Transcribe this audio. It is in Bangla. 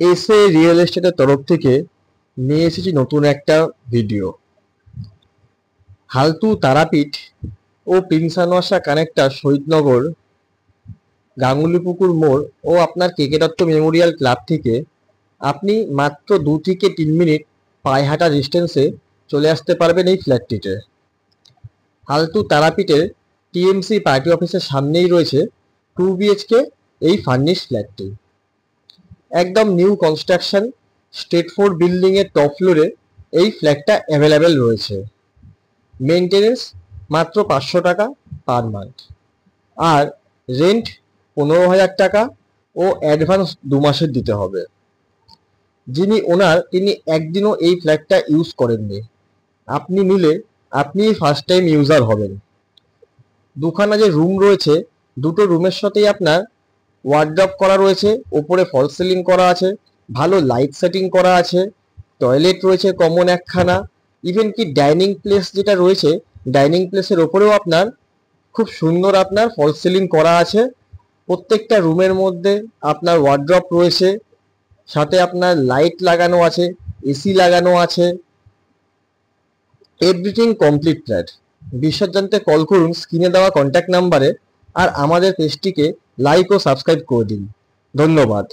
এসএ রিয়েল এস্টেটের তরফ থেকে নিয়ে এসেছি নতুন একটা ভিডিও। হালতু তারাপীঠ ও প্রিন্সানওয়াসা কানেক্টর শহীদনগর গাঙ্গুলিপুকুর মোড় ও আপনার কেকে দত্ত মেমোরিয়াল ক্লাব থেকে আপনি মাত্র 2 থেকে 3 মিনিট পায়ে হাঁটা ডিস্টেন্সে চলে আসতে পারবেন এই ফ্ল্যাটটিতে। হালতু তারাপীঠের টিএমসি পার্টি অফিসের সামনেই রয়েছে 2 বিএইচকে এই ফার্নিশ ফ্ল্যাটটি। একদম নিউ কনস্ট্রাকশন স্টেট 4 বিল্ডিং এর টপ ফ্লোরে এই ফ্ল্যাটটা অ্যাভেলেবেল রয়েছে। মেনটেনেন্স মাত্র 500 টাকা পার মান্থ, আর রেন্ট 15,000 টাকা ও অ্যাডভান্স 2 মাসের দিতে হবে। যিনি ওনার তিনি একদিনও এই ফ্ল্যাটটা ইউজ করেননি, আপনি নিলে আপনি ফার্স্ট টাইম ইউজার হবেন। দুখানা যে রুম রয়েছে, দুটো রুমের সাথেই আপনার ওয়ার্ড্রপ করা রয়েছে, ওপরে ফল সিলিং করা আছে, ভালো লাইট সেটিং করা আছে, টয়লেট রয়েছে কমন একখানা, ইভেন কি ডাইনিং প্লেস যেটা রয়েছে, ডাইনিং প্লেসের ওপরেও আপনার খুব সুন্দর আপনার ফল সিলিং করা আছে। প্রত্যেকটা রুমের মধ্যে আপনার ওয়ার্ড্রপ রয়েছে, সাথে আপনার লাইট লাগানো আছে, এসি লাগানো আছে, এভরিথিং কমপ্লিট ফ্ল্যাট। বিশদ জানতে কল করুন স্ক্রিনে দেওয়া কন্ট্যাক্ট নাম্বারে, আর আমাদের পেজটিকে লাইক ও সাবস্ক্রাইব করে দিন। ধন্যবাদ।